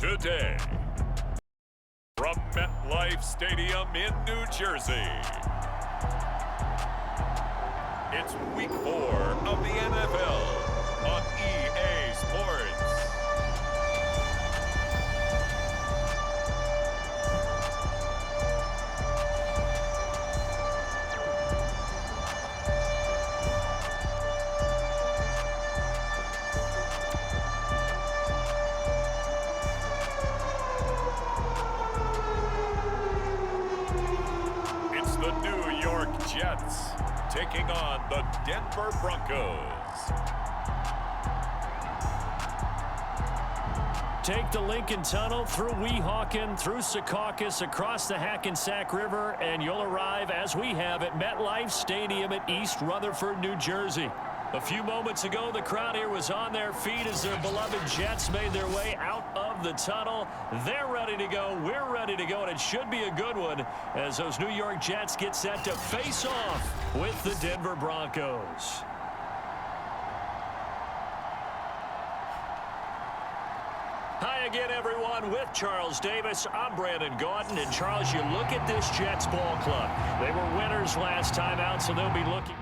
Today, from MetLife Stadium in New Jersey, it's Week 4 of the NFL on EA Sports. Jets taking on the Denver Broncos. Take the Lincoln Tunnel through Weehawken, through Secaucus, across the Hackensack River, and you'll arrive, as we have, at MetLife Stadium at East Rutherford, New Jersey. A few moments ago, the crowd here was on their feet as their beloved Jets made their way out of the tunnel. They're ready to go. We're ready to go, and it should be a good one as those New York Jets get set to face off with the Denver Broncos. Hi again, everyone. With Charles Davis, I'm Brandon Gaudin. And, Charles, you look at this Jets ball club. They were winners last time out, so they'll be looking.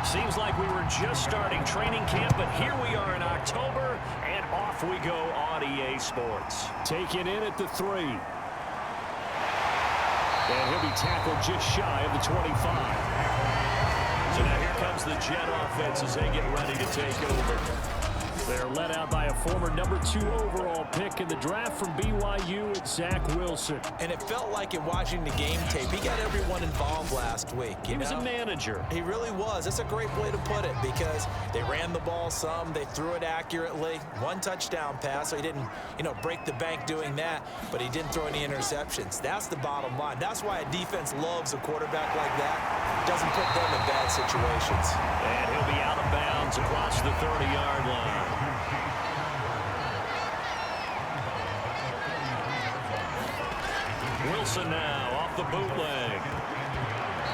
Seems like we were just starting training camp, but here we are in October, and off we go on EA Sports. Taken in at the 3. And he'll be tackled just shy of the 25. So now here comes the Jet offense as they get ready to take over. They're led out by a former number 2 overall pick in the draft from BYU, Zach Wilson. And it felt like in watching the game tape, he got everyone involved last week. He was a manager. He really was. That's a great way to put it because they ran the ball some, they threw it accurately. 1 touchdown pass, so he didn't, break the bank doing that, but he didn't throw any interceptions. That's the bottom line. That's why a defense loves a quarterback like that. Doesn't put them in bad situations. And he'll be out of bounds across the 30-yard line. Wilson now off the bootleg.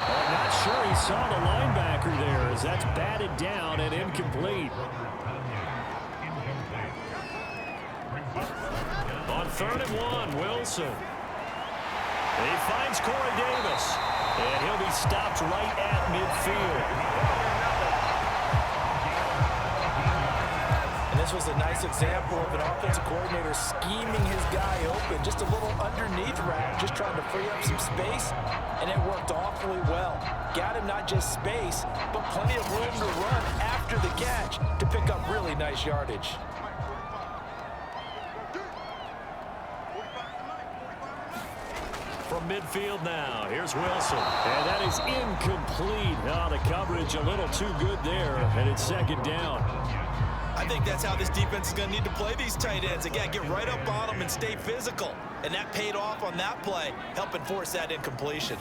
I'm not sure he saw the linebacker there as that's batted down and incomplete. On 3rd and 1, Wilson. He finds Corey Davis, and he'll be stopped right at midfield. This was a nice example of an offensive coordinator scheming his guy open. Just a little underneath route, just trying to free up some space, and it worked awfully well. Got him not just space, but plenty of room to run after the catch to pick up really nice yardage. From midfield now, here's Wilson. And that is incomplete. Oh, the coverage a little too good there, and it's 2nd down. I think that's how this defense is going to need to play these tight ends. Again, get right up on them and stay physical. And that paid off on that play, helping force that incompletion.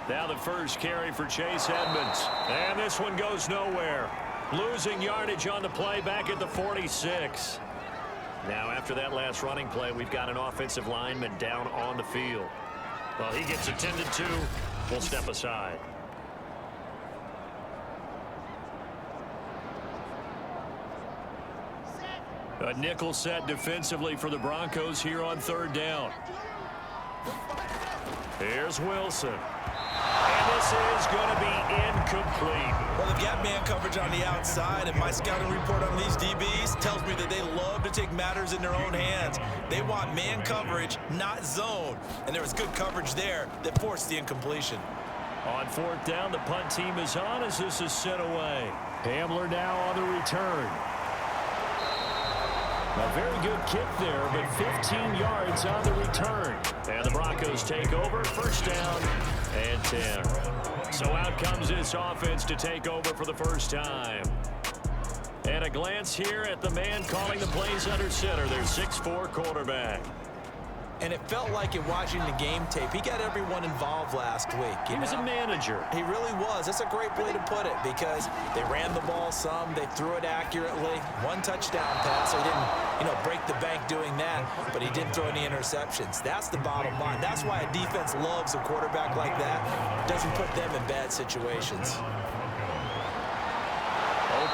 Now the first carry for Chase Edmonds. And this one goes nowhere. Losing yardage on the play back at the 46. Now after that last running play, we've got an offensive lineman down on the field. Well, he gets attended to. We'll step aside. A nickel set defensively for the Broncos here on 3rd down. Here's Wilson. And this is going to be incomplete. Well, they've got man coverage on the outside, and my scouting report on these DBs tells me that they love to take matters in their own hands. They want man coverage, not zone. And there was good coverage there that forced the incompletion. On 4th down, the punt team is on as this is sent away. Hamler now on the return. A very good kick there, but 15 yards on the return. And the Broncos take over, 1st down and 10. So out comes this offense to take over for the first time. And a glance here at the man calling the plays under center, their 6'4" quarterback. And it felt like in watching the game tape, he got everyone involved last week. He was a manager. He really was. That's a great way to put it because they ran the ball some, they threw it accurately. 1 touchdown pass, so he didn't, break the bank doing that, but he didn't throw any interceptions. That's the bottom line. That's why a defense loves a quarterback like that. Doesn't put them in bad situations.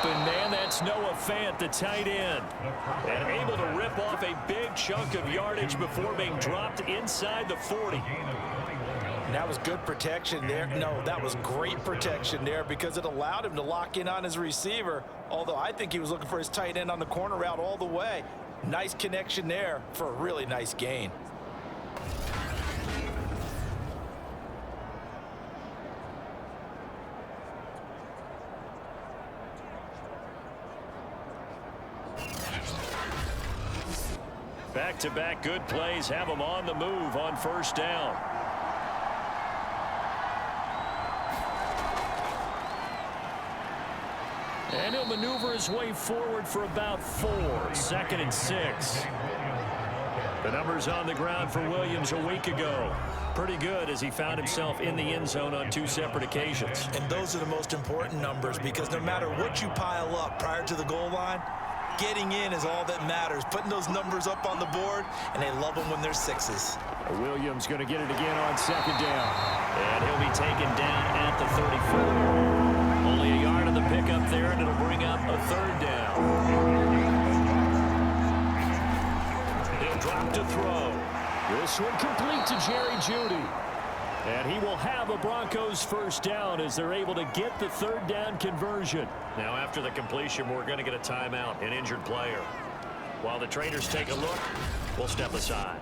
open man. That's Noah Fant, the tight end. And able to rip off a big chunk of yardage before being dropped inside the 40. And that was good protection there. No, that was great protection there because it allowed him to lock in on his receiver, although I think he was looking for his tight end on the corner route all the way. Nice connection there for a really nice gain. Back-to-back good plays have him on the move on first down. And he'll maneuver his way forward for about 4. 2nd and 6. The numbers on the ground for Williams a week ago. Pretty good as he found himself in the end zone on 2 separate occasions. And those are the most important numbers because no matter what you pile up prior to the goal line, getting in is all that matters. Putting those numbers up on the board, and they love them when they're 6s. Williams going to get it again on 2nd down. And he'll be taken down at the 34. Only a yard of the pickup there, and it'll bring up a 3rd down. He'll drop to throw. This one complete to Jerry Jeudy. And he will have a Broncos first down as they're able to get the 3rd down conversion. Now after the completion, we're going to get a timeout, an injured player. While the trainers take a look, we'll step aside.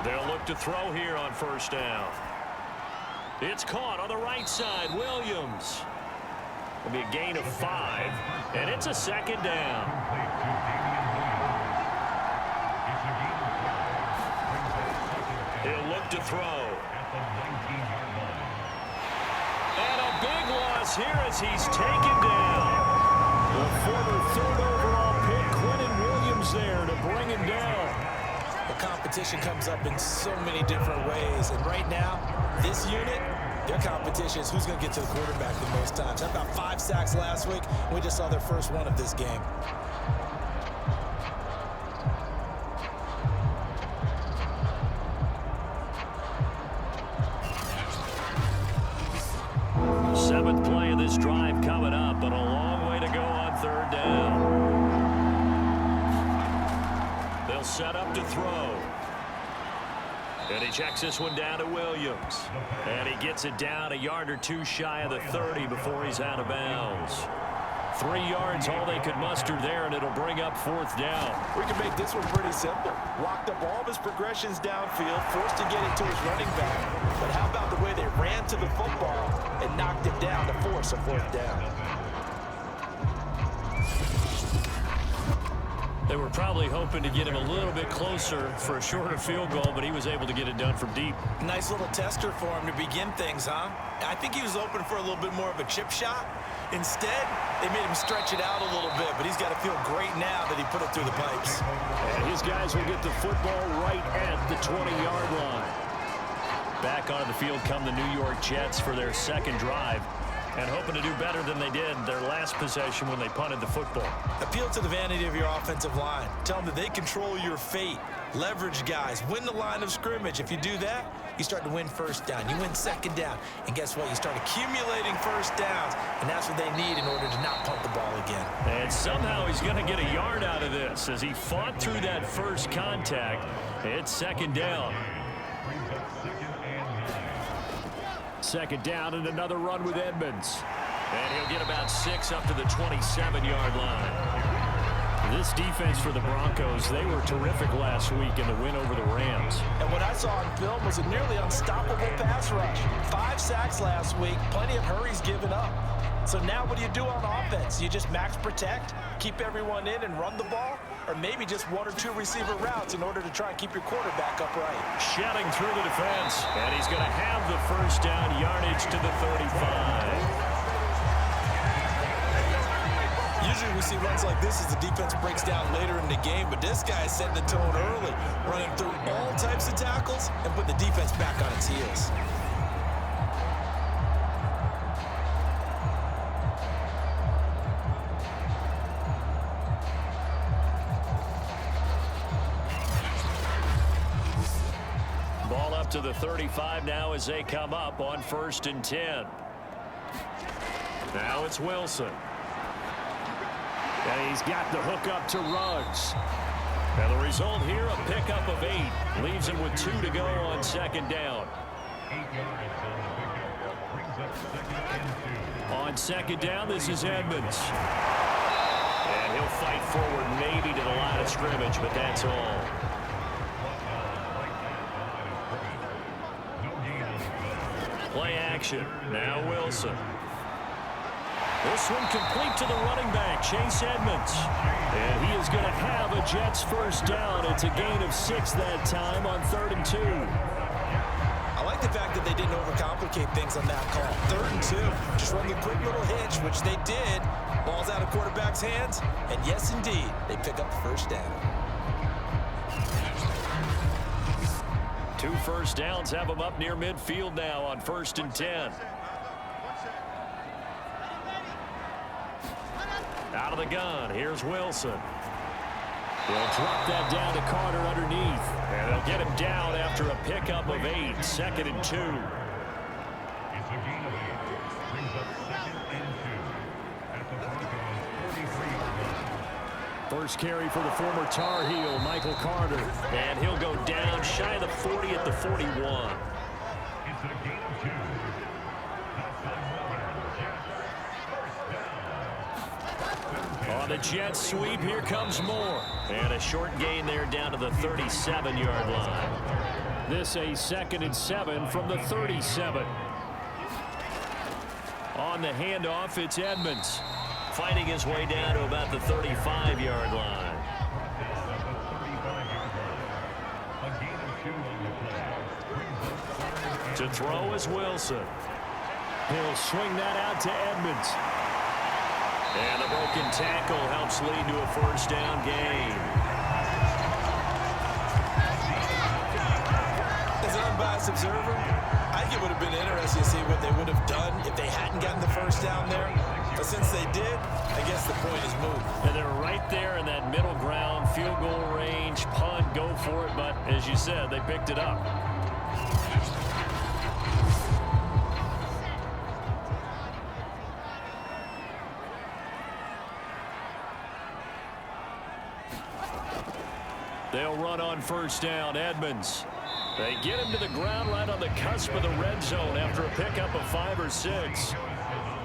They'll look to throw here on first down. It's caught on the right side. Williams. It'll be a gain of 5, and it's a 2nd down. He'll look to throw. And a big loss here as he's taken down. The former 3rd overall pick, Quentin Williams there to bring him down. The competition comes up in so many different ways, and right now, this unit, their competition is who's going to get to the quarterback the most times. Had about 5 sacks last week. We just saw their first one of this game. Seventh play of this drive coming up, but a long way to go on 3rd down. They'll set up to throw. And he checks this one down to Williams. And he gets it down a yard or 2 shy of the 30 before he's out of bounds. 3 yards, all they could muster there, and it'll bring up 4th down. We can make this one pretty simple. Locked up all of his progressions downfield, forced to get it to his running back. But how about the way they ran to the football and knocked it down to force a 4th down? They were probably hoping to get him a little bit closer for a shorter field goal, but he was able to get it done from deep. Nice little tester for him to begin things, huh? I think he was open for a little bit more of a chip shot. Instead, they made him stretch it out a little bit, but he's got to feel great now that he put it through the pipes. And his guys will get the football right at the 20-yard line. Back onto the field come the New York Jets for their 2nd drive, and hoping to do better than they did their last possession when they punted the football. Appeal to the vanity of your offensive line. Tell them that they control your fate. Leverage guys. Win the line of scrimmage. If you do that, you start to win first down. You win 2nd down. And guess what? You start accumulating first downs, and that's what they need in order to not punt the ball again. And somehow he's going to get a yard out of this as he fought through that first contact. It's 2nd down. 2nd down and another run with Edmonds. And he'll get about 6 up to the 27-yard line. This defense for the Broncos, they were terrific last week in the win over the Rams. And what I saw on film was a nearly unstoppable pass rush. 5 sacks last week, plenty of hurries given up. So now what do you do on offense? You just max protect, keep everyone in and run the ball? Or maybe just 1 or 2 receiver routes in order to try and keep your quarterback upright? Shedding through the defense, and he's going to have the first down yardage to the 35. Usually we see runs like this as the defense breaks down later in the game, but this guy is setting the tone early, running through all types of tackles and putting the defense back on its heels. to the 35 now as they come up on 1st and 10. Now it's Wilson. And he's got the hook up to Ruggs. And the result here, a pickup of 8. Leaves him with 2 to go on 2nd down. On 2nd down, this is Edmonds. And he'll fight forward maybe to the line of scrimmage, but that's all. Play action. Now Wilson. This one complete to the running back, Chase Edmonds. And he is going to have a Jets first down. It's a gain of 6 that time on 3rd and 2. I like the fact that they didn't overcomplicate things on that call. 3rd and 2. Just run the quick little hitch, which they did. Ball's out of quarterback's hands. And yes, indeed, they pick up the first down. 2 first downs have them up near midfield now on 1st and 10. Out of the gun, here's Wilson. They'll drop that down to Carter underneath. And they'll get him down after a pickup of 8. 2nd and 2. It's a gain of 8. Brings up 2nd and 2 at the Broncos 43-yard line. First carry for the former Tar Heel, Michael Carter. And he'll go down shy of the 40 at the 41. It's a gain of 2. On the Jets sweep, here comes Moore. And a short gain there down to the 37-yard line. This a 2nd and 7 from the 37. On the handoff, it's Edmonds. Fighting his way down to about the 35-yard line. To throw is Wilson. He'll swing that out to Edmonds. And the broken tackle helps lead to a first down gain. As an unbiased observer, I think it would have been interesting to see what they would have done if they hadn't gotten the first down there. But since they did, I guess the point is moved. And they're right there in that middle ground, field goal range, punt, go for it. But as you said, they picked it up. They'll run on first down. Edmonds. They get him to the ground right on the cusp of the red zone after a pickup of 5 or 6.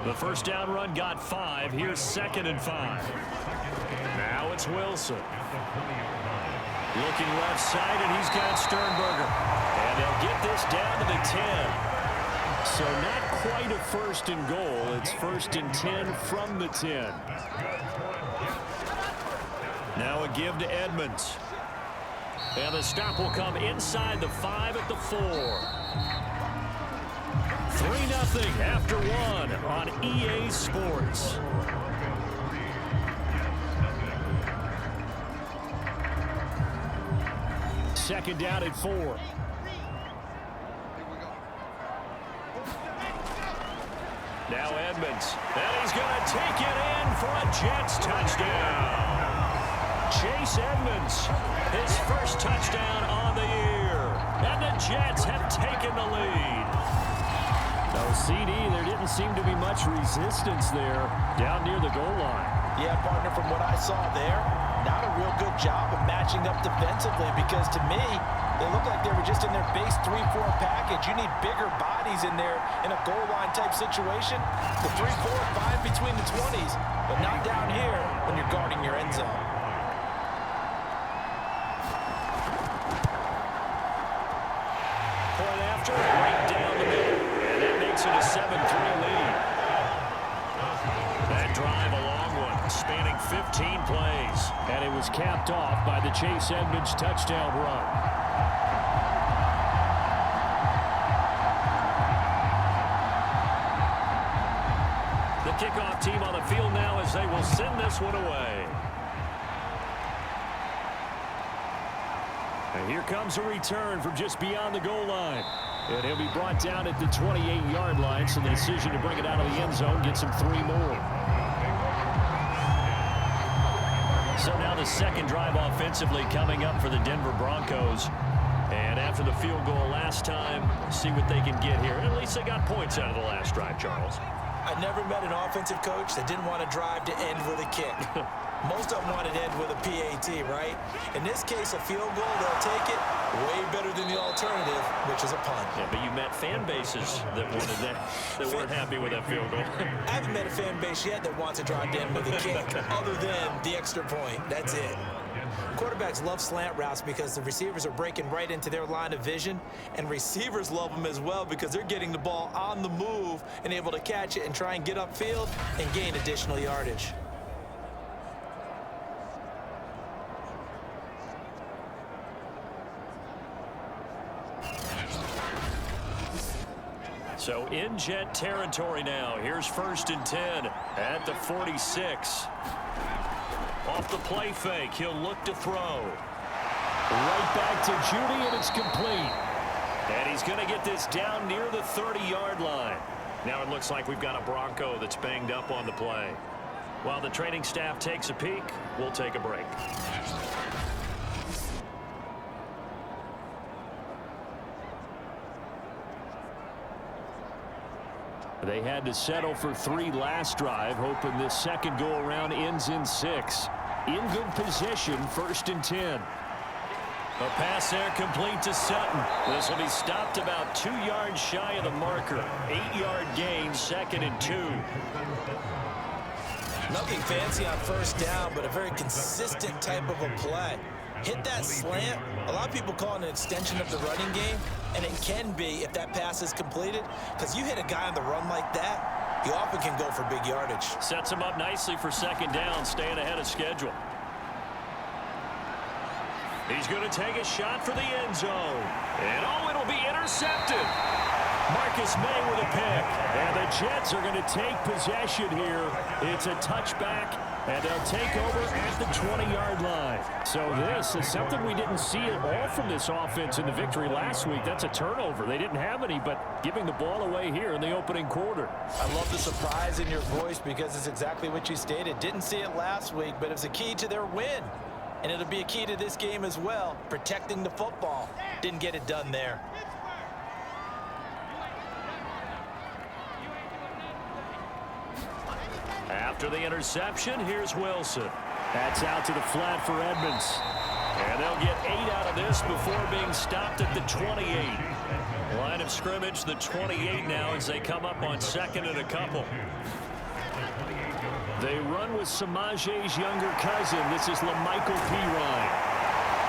The first down run got 5. Here's 2nd and 5. Now it's Wilson. Looking left side, and he's got Sternberger. And they'll get this down to the 10. So not quite a 1st and goal. It's 1st and 10 from the 10. Now a give to Edmonds. And the stop will come inside the 5 at the 4. 3-0 after 1 on EA Sports. Second down at 4. Now Edmonds. And he's going to take it in for a Jets touchdown. Chase Edmonds, his first touchdown on the year. And the Jets have taken the lead. No, CD, there didn't seem to be much resistance there down near the goal line. Yeah, partner, from what I saw there, not a real good job of matching up defensively because to me, they look like they were just in their base 3-4 package. You need bigger bodies in there in a goal line type situation. The 3-4, fine between the 20s, but not down here when you're guarding your end zone. Point after, right down the middle. And that makes it a 7-3 lead. That drive, a long one, spanning 15 plays. And it was capped off by the Chase Edmonds touchdown run. The kickoff team on the field now as they will send this one away. And here comes a return from just beyond the goal line. And he'll be brought down at the 28-yard line, so the decision to bring it out of the end zone gets him 3 more. So now the second drive offensively coming up for the Denver Broncos. And after the field goal last time, see what they can get here. At least they got points out of the last drive, Charles. I never met an offensive coach that didn't want to drive to end with a kick. Most of them want to end with a PAT, right? In this case, a field goal, they'll take it way better than the alternative, which is a punt. Yeah, but you met fan bases that wanted that weren't happy with that field goal. I haven't met a fan base yet that wants to drive to end with a kick, other than the extra point. That's it. Quarterbacks love slant routes because the receivers are breaking right into their line of vision, and receivers love them as well because they're getting the ball on the move and able to catch it and try and get upfield and gain additional yardage. So in Jet territory now. Here's 1st and 10 at the 46. Off the play fake, he'll look to throw. Right back to Judy, and it's complete. And he's going to get this down near the 30-yard line. Now it looks like we've got a Bronco that's banged up on the play. While the training staff takes a peek, we'll take a break. They had to settle for 3 last drive, hoping this second go-around ends in 6. In good position, 1st and 10. A pass there complete to Sutton. This will be stopped about 2 yards shy of the marker. 8-yard gain, 2nd and 2. Nothing fancy on 1st down, but a very consistent type of a play. Hit that slant. A lot of people call it an extension of the running game, and it can be if that pass is completed, because you hit a guy on the run like that, he often can go for big yardage. Sets him up nicely for 2nd down, staying ahead of schedule. He's going to take a shot for the end zone. And oh, it'll be intercepted. Marcus May with a pick. And the Jets are going to take possession here. It's a touchback, and they'll take over at the 20-yard line. So this is something we didn't see at all from this offense in the victory last week. That's a turnover. They didn't have any, but giving the ball away here in the opening quarter. I love the surprise in your voice because it's exactly what you stated. Didn't see it last week, but it was a key to their win. And it'll be a key to this game as well, protecting the football. Didn't get it done there. After the interception, here's Wilson. That's out to the flat for Edmonds. And they'll get 8 out of this before being stopped at the 28. Line of scrimmage, the 28 now as they come up on 2nd and a couple. They run with Samaje's younger cousin. This is LaMichael Pirine.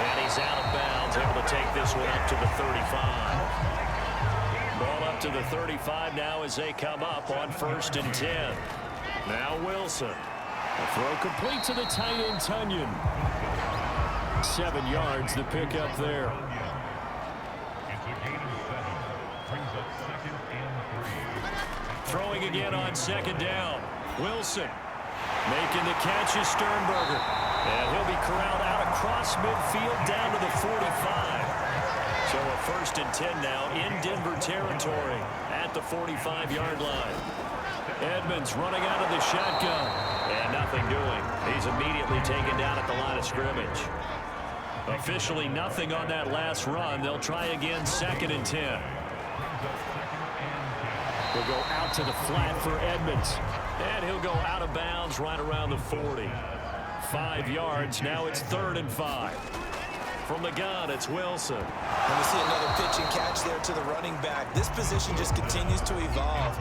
And he's out of bounds, able to take this one up to the 35. Ball up to the 35 now as they come up on 1st and 10. Now Wilson. A throw complete to the tight end, Tunyon. 7 yards, the pickup there. It's a gain of 7. Brings up 2nd and 3. Throwing again on 2nd down. Wilson making the catch is Sternberger. And he'll be corralled out across midfield down to the 45. So a 1st and 10 now in Denver territory at the 45-yard line. Edmonds running out of the shotgun. And nothing doing. He's immediately taken down at the line of scrimmage. Officially nothing on that last run. They'll try again 2nd and 10. He'll go out to the flat for Edmonds. And he'll go out of bounds right around the 40. 5 yards. Now it's 3rd and 5. From the gun, it's Wilson. And we see another pitch and catch there to the running back. This position just continues to evolve.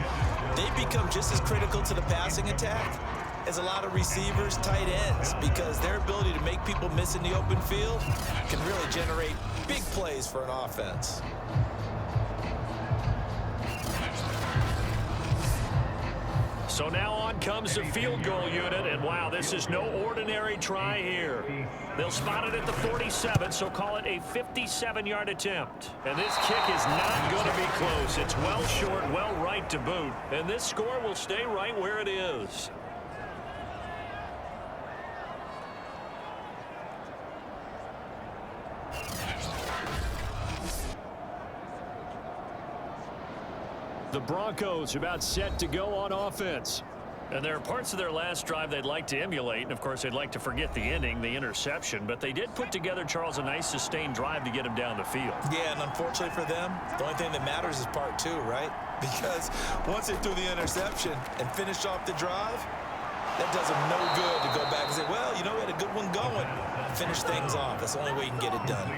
They become just as critical to the passing attack as a lot of receivers, tight ends, because their ability to make people miss in the open field can really generate big plays for an offense. So now on comes the field goal unit, and wow, this is no ordinary try here. They'll spot it at the 47, so call it a 57-yard attempt. And this kick is not going to be close. It's well short, well right to boot, and this score will stay right where it is. The Broncos about set to go on offense. And there are parts of their last drive they'd like to emulate, and of course they'd like to forget the inning, the interception, but they did put together, Charles, a nice sustained drive to get him down the field. Yeah, and unfortunately for them, the only thing that matters is part two, right? Because once they threw the interception and finished off the drive, that does them no good to go back and say, well, you know, we had a good one going. Finish things off. That's the only way you can get it done.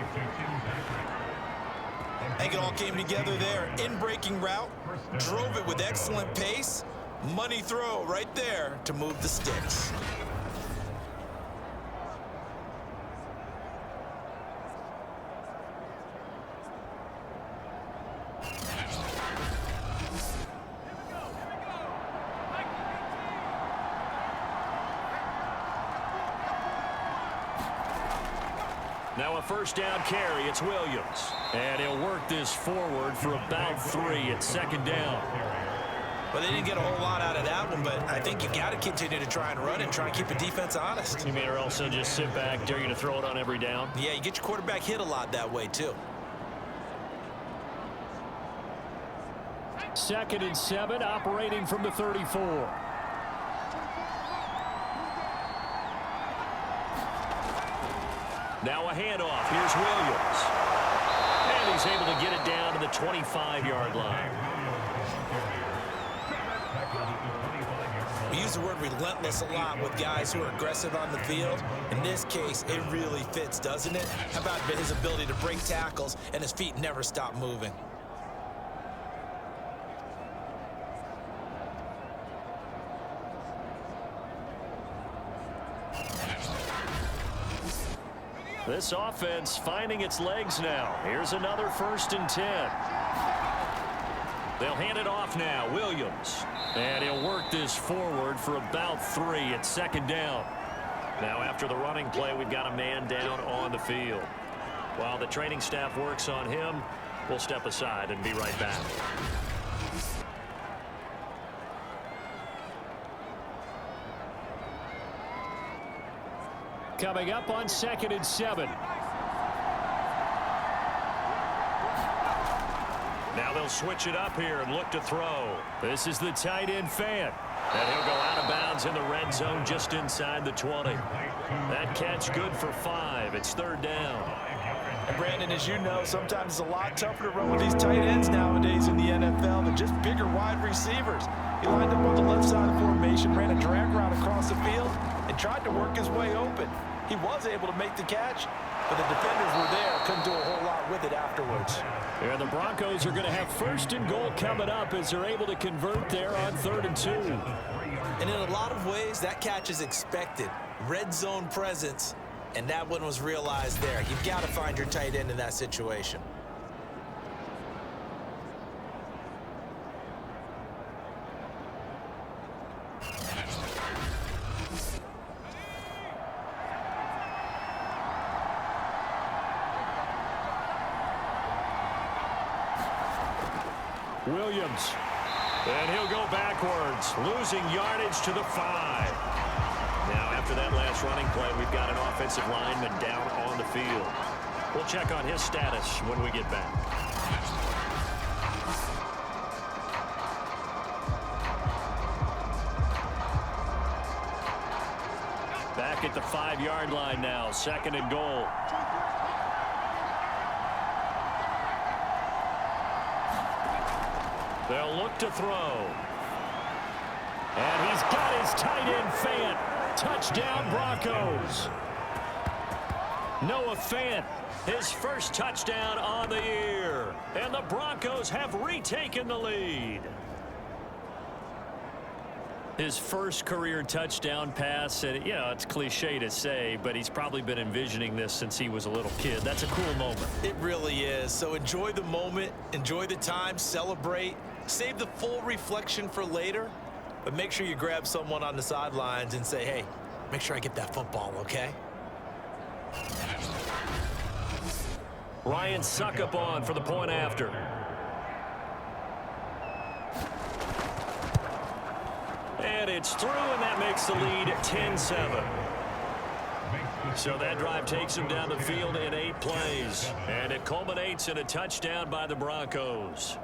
I think it all came together there. In-breaking route, drove it with excellent pace. Money throw right there to move the sticks. Now a first down carry, it's Williams. And he'll work this forward for about 3 at second down. Well, they didn't get a whole lot out of that one, but I think you got to continue to try and run and try and keep the defense honest. You mean, or else they'll just sit back, dare you to throw it on every down? Yeah, you get your quarterback hit a lot that way, too. 2nd and 7, operating from the 34. Now a handoff. Here's Williams. And he's able to get it down to the 25-yard line. We use the word relentless a lot with guys who are aggressive on the field. In this case, it really fits, doesn't it? How about his ability to break tackles and his feet never stop moving? This offense finding its legs now. Here's another 1st and 10. They'll hand it off now. Williams. And he'll work this forward for about 3 at second down. Now after the running play, we've got a man down on the field. While the training staff works on him, we'll step aside and be right back. Coming up on 2nd and 7. Now they'll switch it up here and look to throw. This is the tight end Fant. And he'll go out of bounds in the red zone just inside the 20. That catch good for 5. It's 3rd down. And Brandon, as you know, sometimes it's a lot tougher to run with these tight ends nowadays in the NFL than just bigger wide receivers. He lined up on the left side of the formation, ran a drag route across the field, and tried to work his way open. He was able to make the catch, but the defenders were there, couldn't do a whole lot with it afterwards. Yeah, the Broncos are going to have 1st and goal coming up as they're able to convert there on 3rd and 2. And in a lot of ways, that catch is expected. Red zone presence, and that one was realized there. You've got to find your tight end in that situation. Williams. And he'll go backwards, losing yardage to the 5. Now, after that last running play, we've got an offensive lineman down on the field. We'll check on his status when we get back. Back at the 5-yard line now, 2nd and goal. They'll look to throw. And he's got his tight end Fant. Touchdown Broncos. Noah Fant, his first touchdown on the year. And the Broncos have retaken the lead. His first career touchdown pass, and you know, it's cliche to say, but he's probably been envisioning this since he was a little kid. That's a cool moment. It really is. So enjoy the moment, enjoy the time, celebrate, save the full reflection for later, but make sure you grab someone on the sidelines and say, hey, make sure I get that football, okay? Ryan Suckup on for the point after. And it's through, and that makes the lead 10-7. So that drive takes him down the field in 8 plays. And it culminates in a touchdown by the Broncos.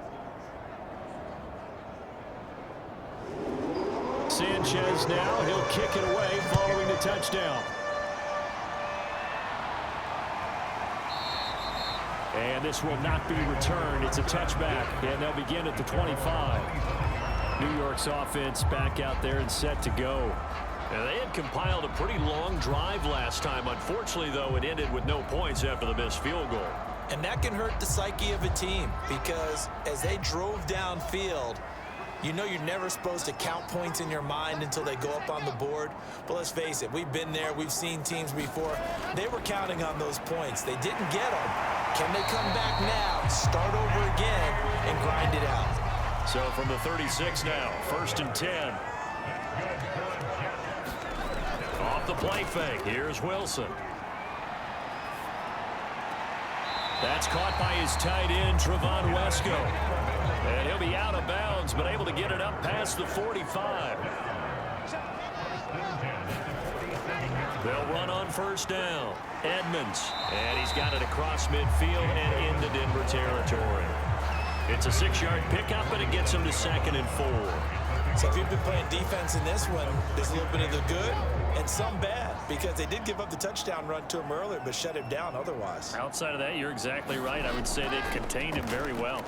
Sanchez now. He'll kick it away following the touchdown. And this will not be returned. It's a touchback, and they'll begin at the 25. New York's offense back out there and set to go. And they had compiled a pretty long drive last time. Unfortunately, though, it ended with no points after the missed field goal. And that can hurt the psyche of a team because as they drove downfield, you know you're never supposed to count points in your mind until they go up on the board. But let's face it, we've been there. We've seen teams before. They were counting on those points. They didn't get them. Can they come back now, start over again, and grind it out? So from the 36 now, 1st and 10. Off the play fake. Here's Wilson. That's caught by his tight end, Trevon Wesco. And he'll be out of bounds, but able to get it up past the 45. They'll run on 1st down. Edmonds. And he's got it across midfield and into Denver territory. It's a 6-yard pickup, and it gets him to 2nd and 4. So if you've been playing defense in this one, there's a little bit of the good and some bad because they did give up the touchdown run to him earlier but shut him down otherwise. Outside of that, you're exactly right. I would say they've contained him very well.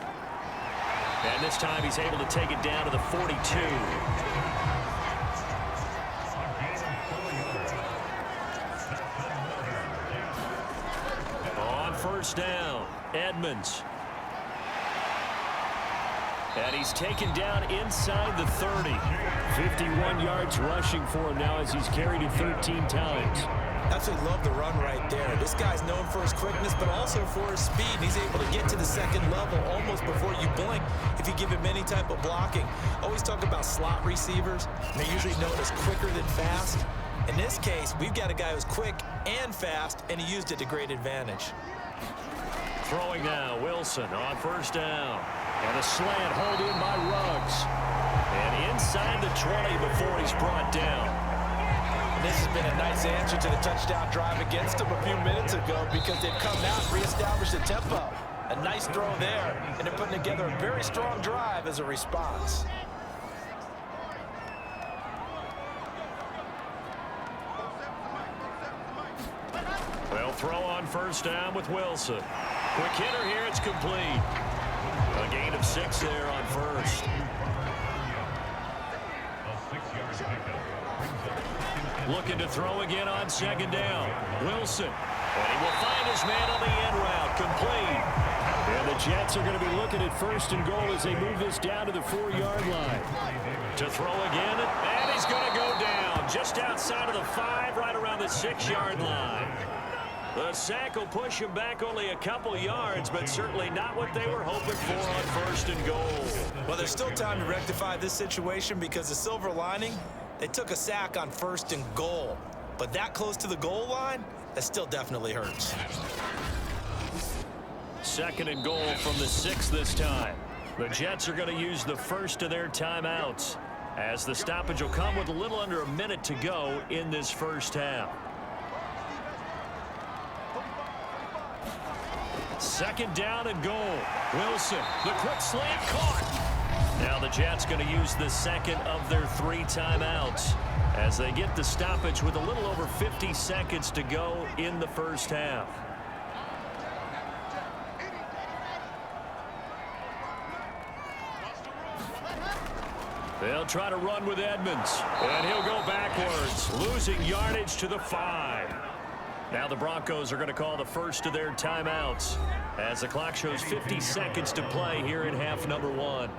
And this time he's able to take it down to the 42. On 1st down, Edmonds. And he's taken down inside the 30. 51 yards rushing for him now as he's carried it 13 times. Absolutely love the run right there. This guy's known for his quickness, but also for his speed. He's able to get to the 2nd level almost before you blink if you give him any type of blocking. Always talk about slot receivers. They're usually known as quicker than fast. In this case, we've got a guy who's quick and fast, and he used it to great advantage. Throwing now, Wilson on 1st down. And a slant hauled in by Ruggs. And inside the 20 before he's brought down. And this has been a nice answer to the touchdown drive against them a few minutes ago because they've come out and reestablished the tempo. A nice throw there, and they're putting together a very strong drive as a response. They'll throw on 1st down with Wilson. Quick hitter here, it's complete. A gain of 6 there on 1st. Looking to throw again on 2nd down. Wilson. And he will find his man on the end route. Complete. And the Jets are going to be looking at 1st and goal as they move this down to the 4-yard line. To throw again, and he's going to go down just outside of the 5, right around the 6-yard line. The sack will push him back only a couple yards, but certainly not what they were hoping for on 1st and goal. Well, there's still time to rectify this situation because the silver lining, they took a sack on 1st and goal. But that close to the goal line, that still definitely hurts. 2nd and goal from the 6 this time. The Jets are going to use the first of their timeouts as the stoppage will come with a little under a minute to go in this 1st half. 2nd down and goal. Wilson, the quick slant caught. Now the Jets going to use the 2nd of their 3 timeouts as they get the stoppage with a little over 50 seconds to go in the 1st half. They'll try to run with Edmonds, and he'll go backwards, losing yardage to the 5. Now the Broncos are going to call the first of their timeouts as the clock shows 50 seconds to play here in half number 1.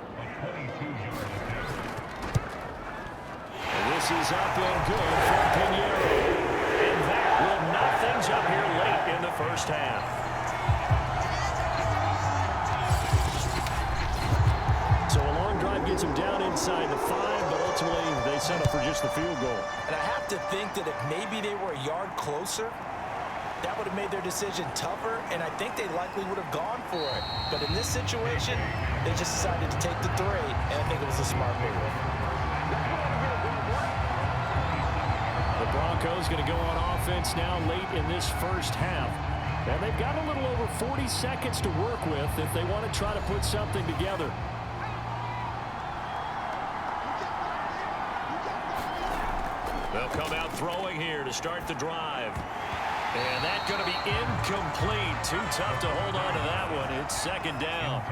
And this is up and good for Pinheiro. And that will knock things up here late in the 1st half. So a long drive gets them down inside the 5, but ultimately they settle for just the field goal. And I have to think that if maybe they were a yard closer, that would have made their decision tougher, and I think they likely would have gone for it. But in this situation, they just decided to take the 3, and I think it was a smart move. The Broncos going to go on offense now late in this 1st half. And they've got a little over 40 seconds to work with if they want to try to put something together. They'll come out throwing here to start the drive. And that's going to be incomplete. Too tough to hold on to that one. It's second down.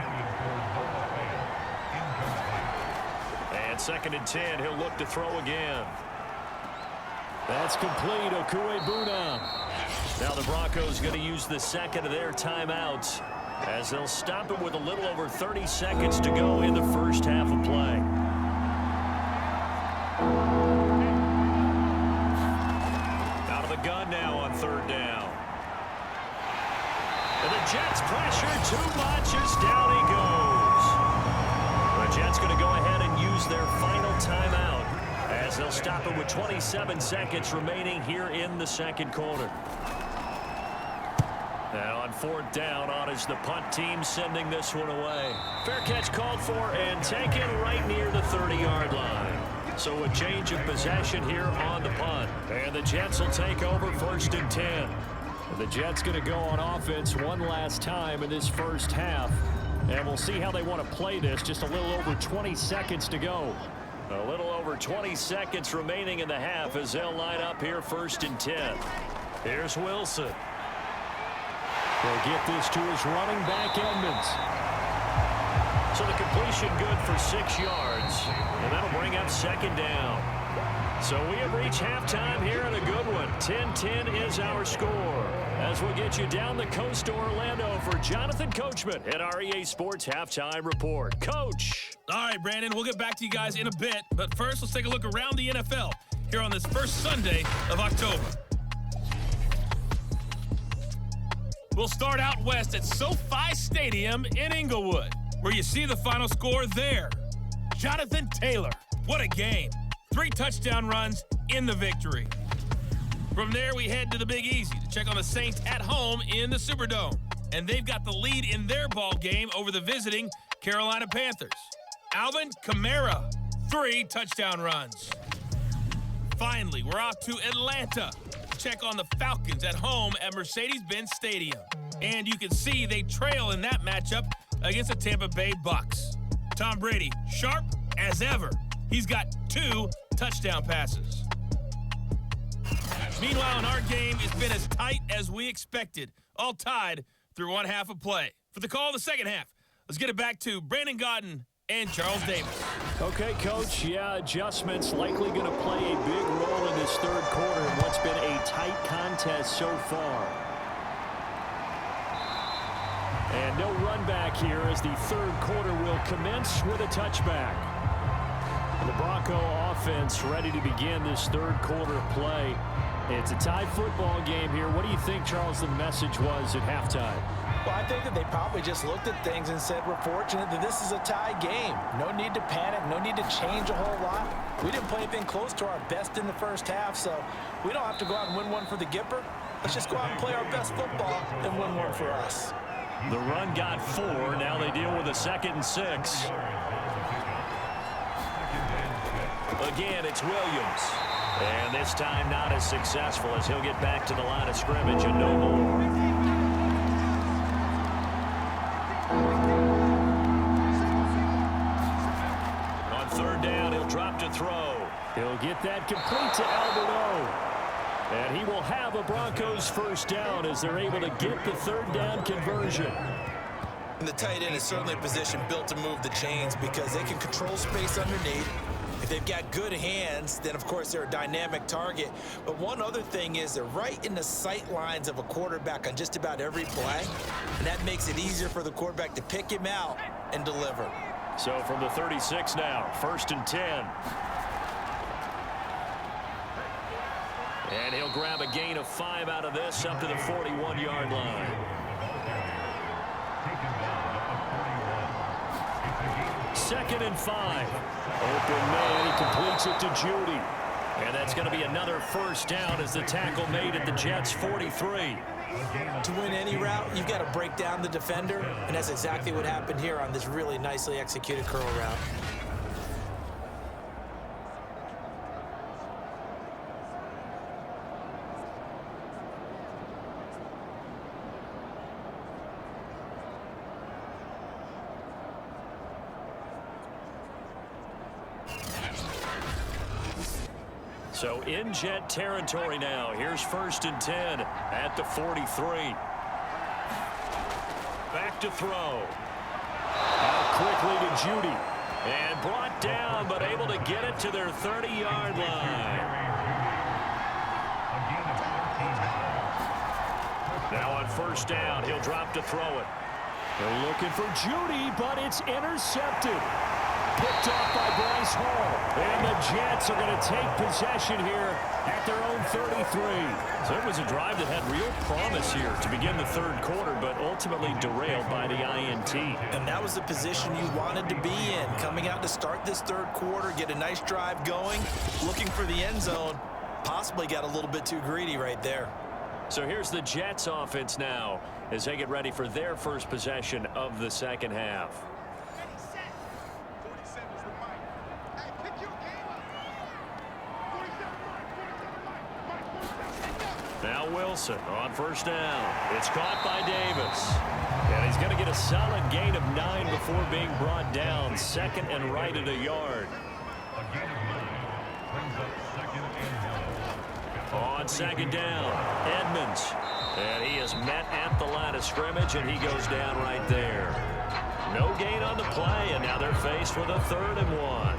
And second and 10. He'll look to throw again. That's complete. Okuebuna. Now the Broncos going to use the second of their timeouts as they'll stop it with a little over 30 seconds to go in the first half of play. Out of the gun now on third down. And the Jets pressure too much as down he goes. The Jets going to go ahead and use their final timeout as they'll stop it with 27 seconds remaining here in the second quarter. Now on fourth down, on is the punt team sending this one away. Fair catch called for and taken right near the 30-yard line. So a change of possession here on the punt. And the Jets will take over first and 10. The Jets going to go on offense one last time in this first half. And we'll see how they want to play this. Just a little over 20 seconds to go. A little over 20 seconds remaining in the half as they'll line up here first and 10. Here's Wilson. He'll get this to his running back, Edmonds. So the completion good for 6 yards. And that'll bring up second down. So we have reached halftime here in a good one. 10-10 is our score. As we get you down the coast to Orlando for Jonathan Coachman at our EA Sports Halftime Report. Coach. All right, Brandon, we'll get back to you guys in a bit. But first, let's take a look around the NFL here on this first Sunday of October. We'll start out west at SoFi Stadium in Inglewood, where you see the final score there. Jonathan Taylor, what a game. 3 touchdown runs in the victory. From there, we head to the Big Easy to check on the Saints at home in the Superdome. And they've got the lead in their ball game over the visiting Carolina Panthers. Alvin Kamara, 3 touchdown runs. Finally, we're off to Atlanta to check on the Falcons at home at Mercedes-Benz Stadium. And you can see they trail in that matchup against the Tampa Bay Bucks. Tom Brady, sharp as ever. He's got 2 touchdown passes. Meanwhile, in our game, it's been as tight as we expected, all tied through one half of play. For the call of the second half, let's get it back to Brandon Gaudin and Charles Davis. Okay, Coach, adjustments likely going to play a big role in this third quarter in what's been a tight contest so far. And no run back here as the third quarter will commence with a touchback. The Bronco offense ready to begin this third quarter play. It's a tie football game here. What do you think, Charles, the message was at halftime? Well, I think that they probably just looked at things and said, we're fortunate that this is a tie game. No need to panic, no need to change a whole lot. We didn't play anything close to our best in the first half, so we don't have to go out and win one for the Gipper. Let's just go out and play our best football and win one for us. The run got 4. Now they deal with a 2nd and 6. Again, it's Williams. And this time not as successful as he'll get back to the line of scrimmage and no more. On third down, he'll drop to throw. He'll get that complete to Alberto. And he will have a Broncos first down as they're able to get the third down conversion. And the tight end is certainly a position built to move the chains because they can control space underneath. If they've got good hands, then, of course, they're a dynamic target. But one other thing is they're right in the sight lines of a quarterback on just about every play. And that makes it easier for the quarterback to pick him out and deliver. So from the 36 now, first and 10. And he'll grab a gain of 5 out of this up to the 41-yard line. Second and 5. Open man, he completes it to Judy. And that's going to be another first down as the tackle made at the Jets' 43. To win any route, you've got to break down the defender, and that's exactly what happened here on this really nicely executed curl route. So in Jet territory now. Here's 1st and 10 at the 43. Back to throw. Out quickly to Judy. And brought down, but able to get it to their 30-yard line. Now on 1st down, he'll drop to throw it. They're looking for Judy, but it's intercepted. Picked off by Bryce Hall. And the Jets are going to take possession here at their own 33. So it was a drive that had real promise here to begin the 3rd quarter, but ultimately derailed by the INT. And that was the position you wanted to be in. Coming out to start this 3rd quarter, get a nice drive going, looking for the end zone. Possibly got a little bit too greedy right there. So here's the Jets offense now as they get ready for their first possession of the 2nd half. Now Wilson on 1st down. It's caught by Davis. And he's going to get a solid gain of 9 before being brought down. 2nd and right at a yard. A gain of 9 brings up 2nd and 1. On 2nd down, Edmonds. And he is met at the line of scrimmage, and he goes down right there. No gain on the play, and now they're faced with a 3rd and 1.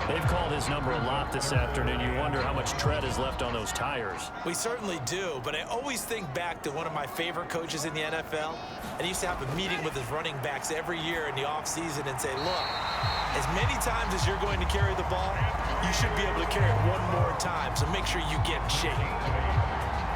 They've called his number a lot this afternoon. You wonder how much tread is left on those tires. We certainly do, but I always think back to one of my favorite coaches in the NFL. And he used to have a meeting with his running backs every year in the offseason and say, look, as many times as you're going to carry the ball, you should be able to carry it one more time, so make sure you get in shape.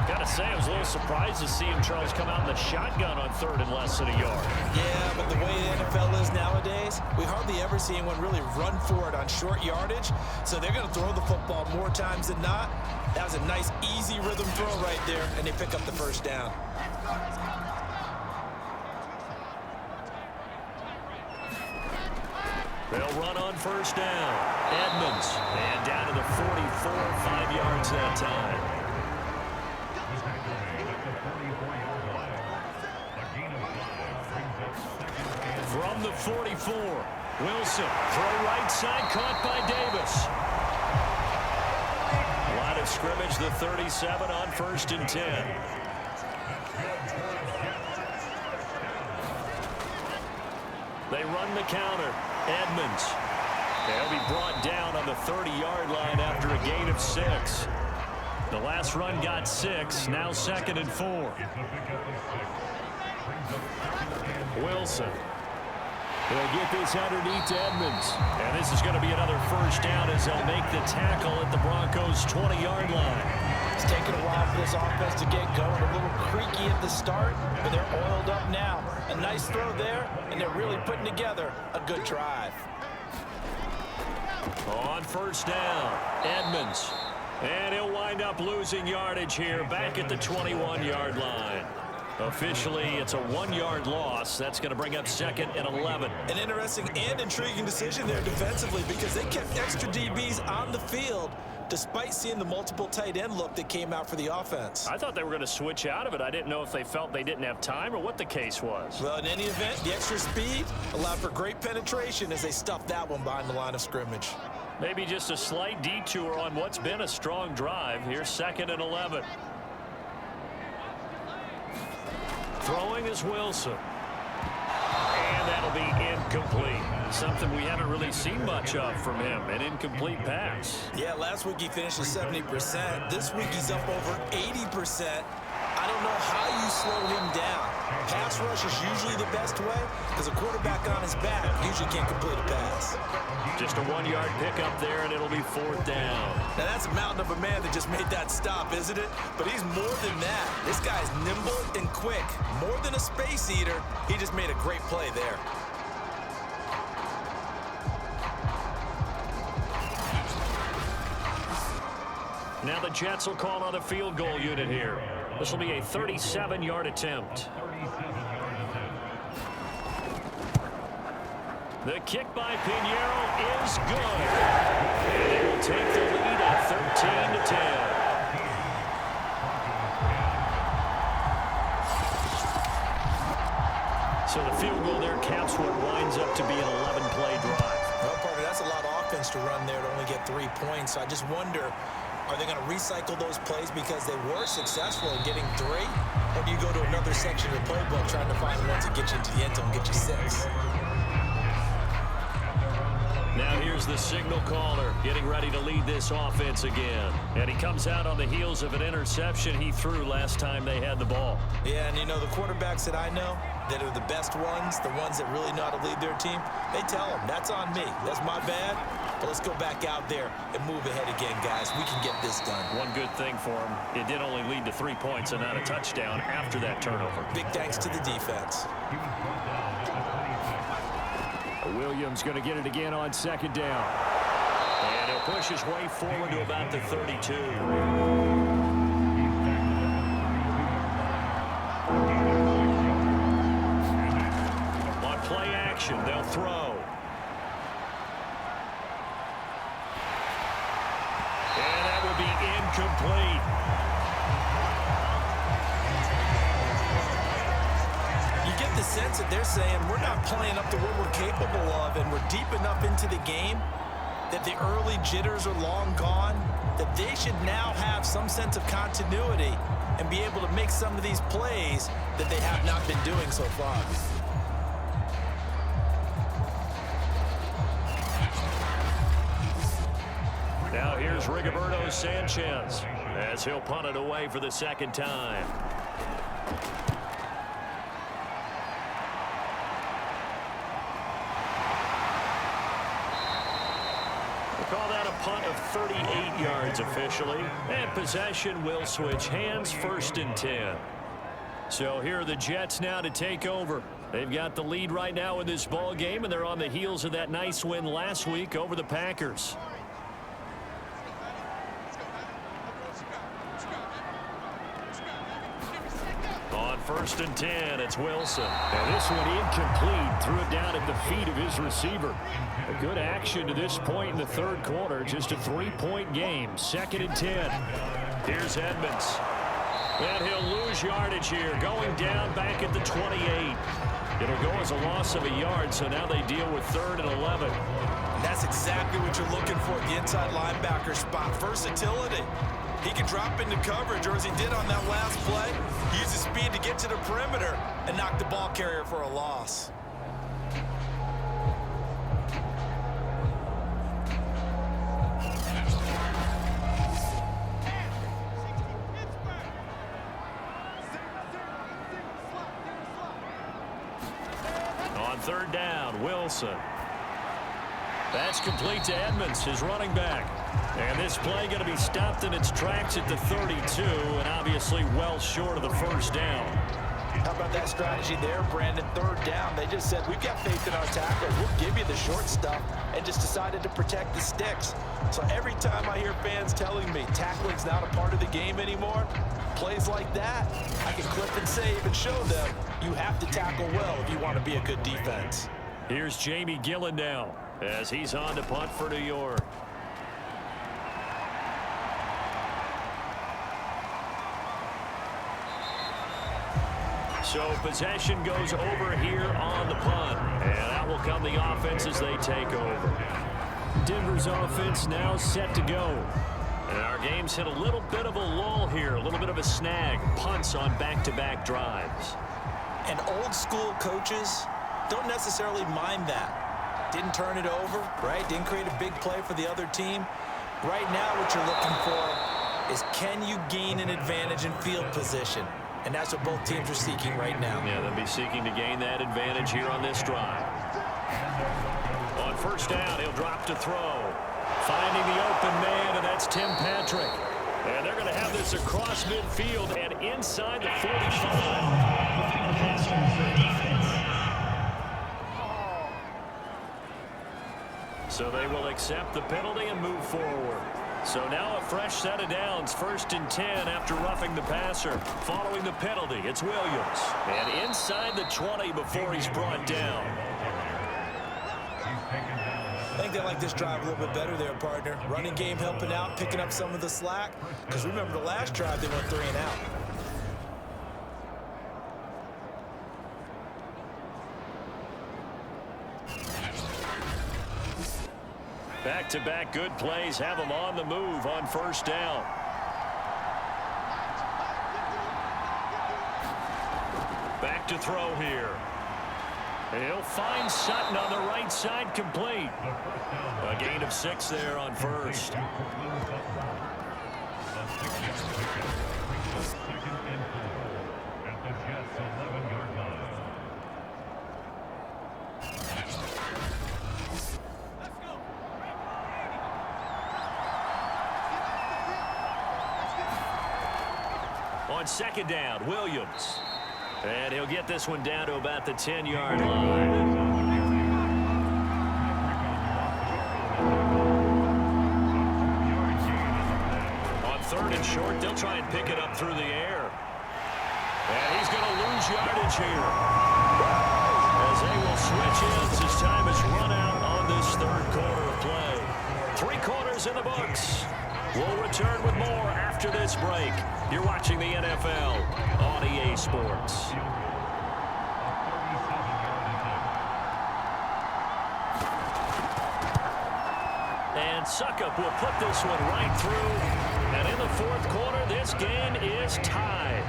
Gotta say, I was a little surprised to see him, Charles, come out in the shotgun on 3rd and less than a yard. Yeah, but the way the NFL is nowadays, we hardly ever see anyone really run for it on short yardage. So they're going to throw the football more times than not. That was a nice, easy rhythm throw right there, and they pick up the 1st down. They'll run on 1st down. Edmonds, and down to the 44, 5 yards that time. From the 44, Wilson, throw right side, caught by Davis. Line of scrimmage, the 37 on 1st and 10. They run the counter. Edmonds. They'll be brought down on the 30-yard line after a gain of 6. The last run got 6, now 2nd and 4. Wilson. They'll get this underneath to Edmonds. And this is going to be another 1st down as they'll make the tackle at the Broncos' 20-yard line. It's taken a while for this offense to get going. A little creaky at the start, but they're oiled up now. A nice throw there, and they're really putting together a good drive. On 1st down, Edmonds. And he'll wind up losing yardage here back at the 21-yard line. Officially, it's a 1-yard loss. That's going to bring up 2nd and 11. An interesting and intriguing decision there defensively because they kept extra DBs on the field despite seeing the multiple tight end look that came out for the offense. I thought they were going to switch out of it. I didn't know if they felt they didn't have time or what the case was. Well, in any event, the extra speed allowed for great penetration as they stuffed that one behind the line of scrimmage. Maybe just a slight detour on what's been a strong drive. Here's 2nd and 11. Throwing is Wilson. And that'll be incomplete. Something we haven't really seen much of from him, an incomplete pass. Yeah, last week he finished at 70%. This week he's up over 80%. I don't know how you slow him down. Pass rush is usually the best way because a quarterback on his back usually can't complete a pass. Just a 1-yard pickup there, and it'll be 4th down. Now, that's a mountain of a man that just made that stop, isn't it? But he's more than that. This guy's nimble and quick. More than a space eater, he just made a great play there. Now the Jets will call on a field goal unit here. This will be a 37-yard attempt. The kick by Pinheiro is good. And they will take the lead at 13-10. So the field goal there caps what winds up to be an 11-play drive. No part of that's a lot of offense to run there to only get 3 points. So I just wonder, are they going to recycle those plays because they were successful in getting 3? Or do you go to another section of the playbook trying to find ones that get you into the end zone and get you 6? Now here's the signal caller getting ready to lead this offense again. And he comes out on the heels of an interception he threw last time they had the ball. Yeah, and you know, the quarterbacks that I know that are the best ones, the ones that really know how to lead their team, they tell them, that's on me. That's my bad. But let's go back out there and move ahead again, guys. We can get this done. One good thing for him, it did only lead to 3 points and not a touchdown after that turnover. Big thanks to the defense. Williams going to get it again on second down. And he'll push his way forward to about the 32. On play action, they'll throw. And that will be incomplete. You get the sense that they're saying we're not playing up to what we're capable of, and we're deep enough into the game that the early jitters are long gone, that they should now have some sense of continuity and be able to make some of these plays that they have not been doing so far. Now here's Rigoberto Sanchez as he'll punt it away for the second time. Call that a punt of 38 yards officially. And possession will switch hands, 1st and 10. So here are the Jets now to take over. They've got the lead right now in this ball game, and they're on the heels of that nice win last week over the Packers. On 1st and 10, it's Wilson. And this one incomplete. Threw it down at the feet of his receiver. A good action to this point in the third quarter. Just a 3-point game. 2nd and 10. Here's Edmonds. And he'll lose yardage here. Going down back at the 28. It'll go as a loss of a yard, so now they deal with 3rd and 11. And that's exactly what you're looking for at the inside linebacker spot. Versatility. He can drop into coverage, or as he did on that last play, use his speed to get to the perimeter and knock the ball carrier for a loss. On 3rd down, Wilson. That's complete to Edmonds, his running back. And this play going to be stopped in its tracks at the 32, and obviously well short of the 1st down. How about that strategy there, Brandon? 3rd down, they just said, we've got faith in our tacklers. We'll give you the short stuff, and just decided to protect the sticks. So every time I hear fans telling me tackling's not a part of the game anymore, plays like that, I can clip and save and show them you have to tackle well if you want to be a good defense. Here's Jamie Gillen now as he's on to punt for New York. So possession goes over here on the punt, and that will come the offense as they take over. Denver's offense now set to go. And our game's hit a little bit of a lull here, a little bit of a snag. Punts on back-to-back drives. And old school coaches don't necessarily mind that. Didn't turn it over, right? Didn't create a big play for the other team. Right now what you're looking for is, can you gain an advantage in field position? And that's what both teams are seeking right now. Yeah, they'll be seeking to gain that advantage here on this drive. On 1st down, he'll drop to throw. Finding the open man, and that's Tim Patrick. And they're going to have this across midfield and inside the 45. So they will accept the penalty and move forward. So now a fresh set of downs, 1st and 10 after roughing the passer. Following the penalty, it's Williams. And inside the 20 before he's brought down. I think they like this drive a little bit better there, partner. Running game helping out, picking up some of the slack. Because remember the last drive, they went 3 and out. Back-to-back good plays have them on the move on first down. Back to throw here. He'll find Sutton on the right side, complete. A gain of 6 there on first. On second down, Williams. And he'll get this one down to about the 10-yard line. On third and short, they'll try and pick it up through the air. And he's going to lose yardage here. As they will switch ends as time is run out on this third quarter of play. 3 quarters in the books. We'll return with more after this break. You're watching the NFL on EA Sports. And Suckup will put this one right through. And in the fourth quarter, this game is tied.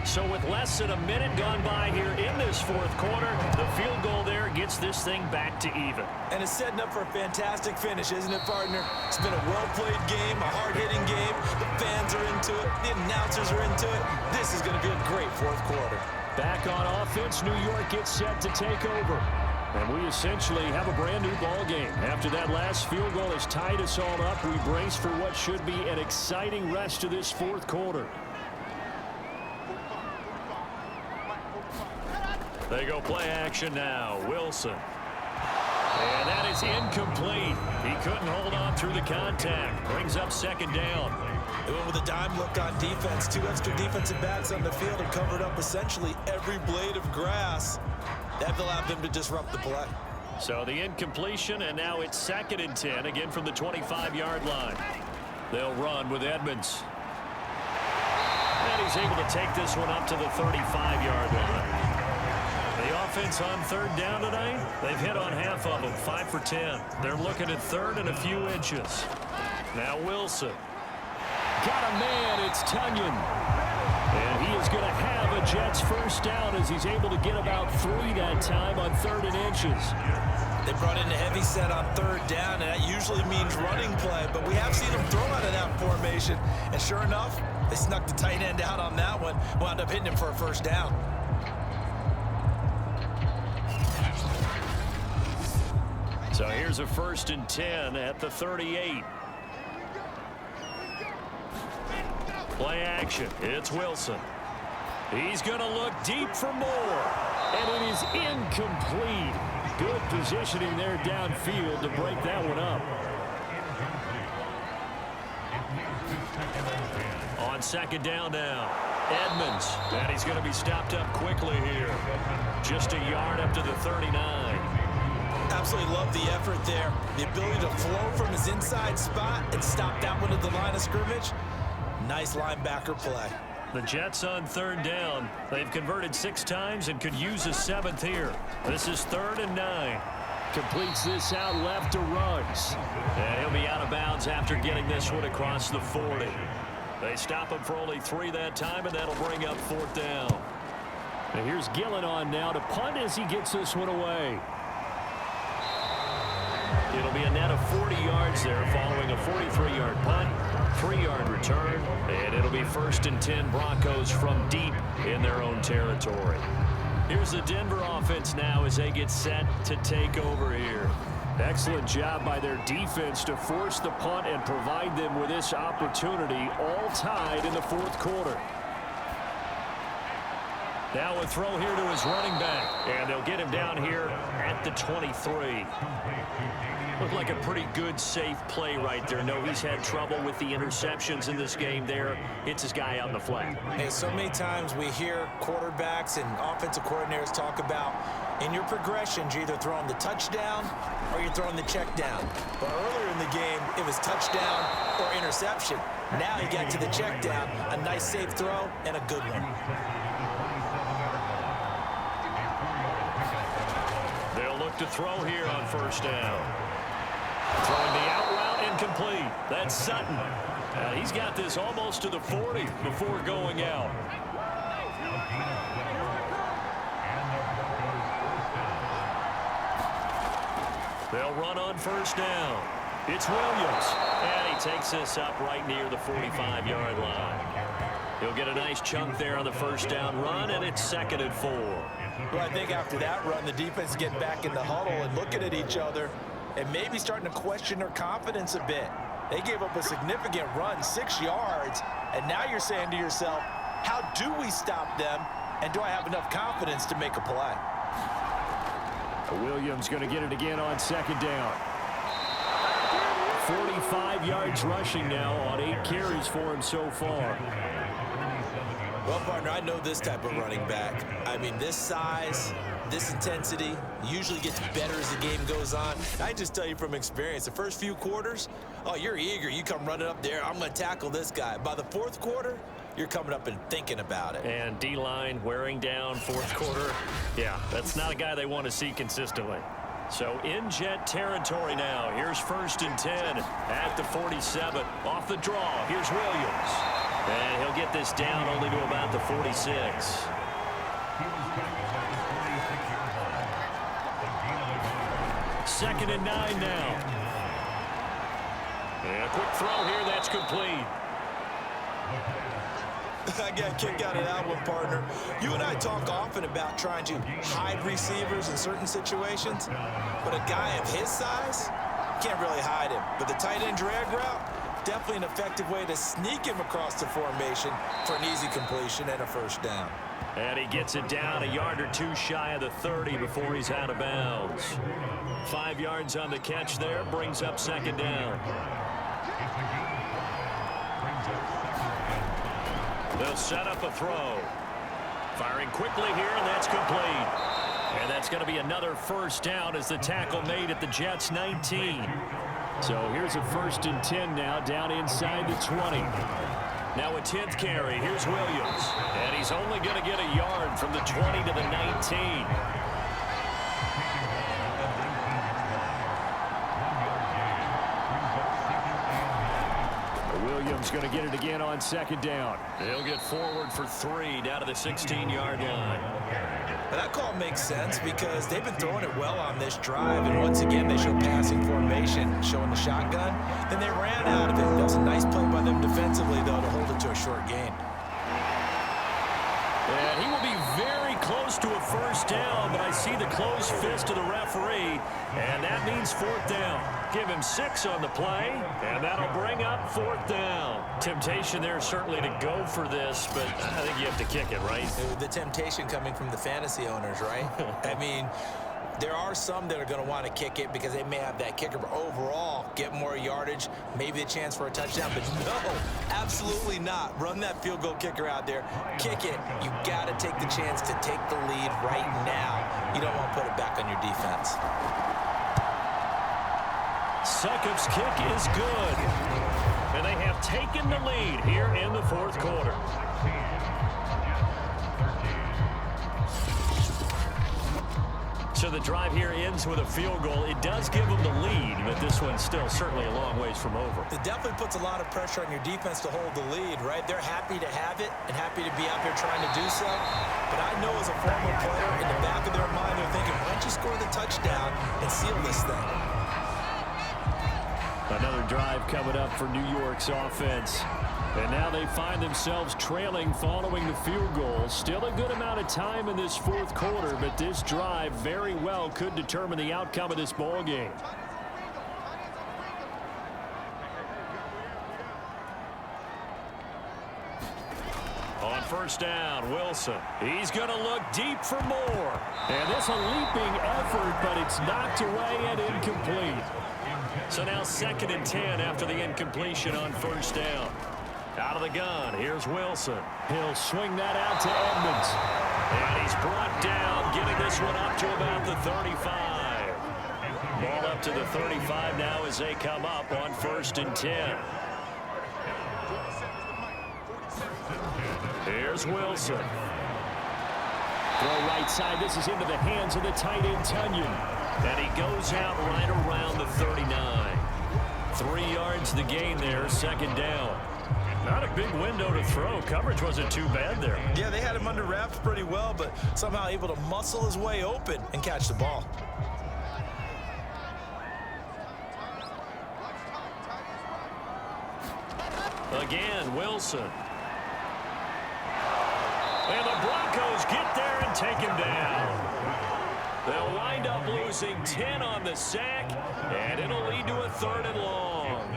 So with less than a minute gone by here in this fourth quarter, the field goal there gets this thing back to even. And it's setting up for a fantastic finish, isn't it, partner? It's been a well-played game, a hard-hitting game. The fans are into it. The announcers are into it. This is going to be a great fourth quarter. Back on offense, New York gets set to take over. And we essentially have a brand new ball game. After that last field goal has tied us all up, we brace for what should be an exciting rest of this fourth quarter. They go play action now. Wilson. And that is incomplete. He couldn't hold on through the contact. Brings up second down. They went with a dime look on defense. 2 extra defensive backs on the field and covered up essentially every blade of grass. That allowed them to disrupt the play. So the incompletion, and now it's 2nd and 10, again from the 25-yard line. They'll run with Edmonds. And he's able to take this one up to the 35-yard line. The offense on third down tonight, they've hit on half of them, 5 for 10. They're looking at third and a few inches. Now Wilson. Got a man, it's Tunyon. And he is going to have a Jets first down as he's able to get about 3 that time on 3rd and inches. They brought in a heavy set on third down, and that usually means running play, but we have seen them throw out of that formation. And sure enough, they snuck the tight end out on that one, wound up hitting him for a first down. So here's a 1st and 10 at the 38. Play action. It's Wilson. He's going to look deep for more. And it is incomplete. Good positioning there downfield to break that one up. On second down now. Edmonds. And he's going to be stopped up quickly here. Just a yard up to the 39. Absolutely love the effort there. The ability to flow from his inside spot and stop that one at the line of scrimmage. Nice linebacker play. The Jets on third down. They've converted 6 times and could use a 7th here. This is 3rd and 9. Completes this out left to Ruggs. And he'll be out of bounds after getting this one across the 40. They stop him for only 3 that time, and that'll bring up 4th down. And here's Gillen on now to punt as he gets this one away. It'll be a net of 40 yards there following a 43-yard punt, 3-yard return, and it'll be 1st and 10 Broncos from deep in their own territory. Here's the Denver offense now as they get set to take over here. Excellent job by their defense to force the punt and provide them with this opportunity, all tied in the fourth quarter. Now a throw here to his running back, and they'll get him down here at the 23. Looked like a pretty good, safe play right there. No, he's had trouble with the interceptions in this game there. Hits his guy out in the flat. Hey, so many times we hear quarterbacks and offensive coordinators talk about in your progressions, you're either throwing the touchdown or you're throwing the check down. But earlier in the game, it was touchdown or interception. Now you get to the check down, a nice safe throw, and a good one. look to throw here on first down. Throwing the out route incomplete. That's Sutton. He's got this almost to the 40 before going out. They'll run on first down. It's Williams. And he takes this up right near the 45-yard line. He'll get a nice chunk there on the first down run, and it's 2nd and 4. Well, I think after that run, the defense is getting back in the huddle and looking at each other and maybe starting to question their confidence a bit. They gave up a significant run, 6 yards, and now you're saying to yourself, how do we stop them, and do I have enough confidence to make a play? Williams going to get it again on 2nd down. 45 yards rushing now on 8 carries for him so far. Well, partner, I know this type of running back. I mean, this size, this intensity usually gets better as the game goes on. I just tell you from experience, the first few quarters, oh, you're eager. You come running up there, I'm going to tackle this guy. By the 4th quarter, you're coming up and thinking about it. And D-line wearing down 4th quarter. Yeah, that's not a guy they want to see consistently. So in Jet territory now. Here's 1st and 10 at the 47. Off the draw, here's Williams. And he'll get this down only to about the 46. 2nd and 9 now. And a quick throw here, that's complete. I got a kick out of that one, partner. You and I talk often about trying to hide receivers in certain situations, but a guy of his size, can't really hide him. But the tight end drag route, definitely an effective way to sneak him across the formation for an easy completion and a first down. And he gets it down a yard or two shy of the 30 before he's out of bounds. 5 yards on the catch there, brings up 2nd down. They'll set up a throw. Firing quickly here, and that's complete. And that's going to be another first down as the tackle made at the Jets' 19. So here's a 1st and 10 now, down inside the 20. Now a 10th carry. Here's Williams. And he's only going to get a yard from the 20 to the 19. Williams going to get it again on 2nd down. He'll get forward for 3 down to the 16-yard line. And that call makes sense because they've been throwing it well on this drive, and once again they show passing formation, showing the shotgun. Then they ran out of it. That was a nice play by them defensively, though, to hold it to a short gain. And he will be very close to a first down, but I see the closed fist of the referee, and that means 4th down. Give him 6 on the play, and that'll bring up 4th down. Temptation there certainly to go for this, but I think you have to kick it, right? The temptation coming from the fantasy owners, right? I mean, there are some that are going to want to kick it because they may have that kicker, but overall, get more yardage, maybe a chance for a touchdown, but no, absolutely not. Run that field goal kicker out there. Kick it. You got to take the chance to take the lead right now. You don't want to put it back on your defense. Succop's kick is good. And they have taken the lead here in the 4th quarter. So the drive here ends with a field goal. It does give them the lead, but this one's still certainly a long ways from over. It definitely puts a lot of pressure on your defense to hold the lead, right? They're happy to have it and happy to be out there trying to do so. But I know as a former player, in the back of their mind, they're thinking, why don't you score the touchdown and seal this thing? Another drive coming up for New York's offense. And now they find themselves trailing following the field goal. Still a good amount of time in this 4th quarter, but this drive very well could determine the outcome of this ball game. On first down, Wilson. He's going to look deep for more. And this a leaping effort, but it's knocked away and incomplete. So now 2nd and 10 after the incompletion on first down. Out of the gun, here's Wilson. He'll swing that out to Edmonds. And he's brought down, getting this one up to about the 35. Ball up to the 35 now as they come up on 1st and 10. Here's Wilson. Throw right side. This is into the hands of the tight end, Tunyon. And he goes out right around the 39. 3 yards the gain there, second down. Not a big window to throw. Coverage wasn't too bad there. Yeah, they had him under wraps pretty well, but somehow able to muscle his way open and catch the ball. Again, Wilson. And the Broncos get there and take him down. They'll wind up losing 10 on the sack, and it'll lead to a 3rd and long.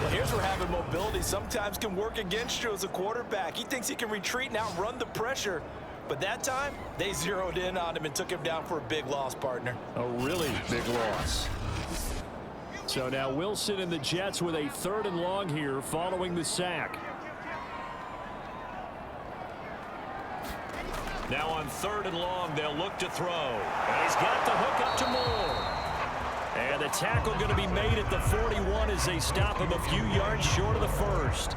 Well, here's where having mobility sometimes can work against you as a quarterback. He thinks he can retreat and outrun the pressure. But that time, they zeroed in on him and took him down for a big loss, partner. A really big loss. So now Wilson and the Jets with a 3rd and long here following the sack. Now on 3rd and long, they'll look to throw. And he's got the hook up to Moore. And the tackle going to be made at the 41 as they stop him a few yards short of the 1st.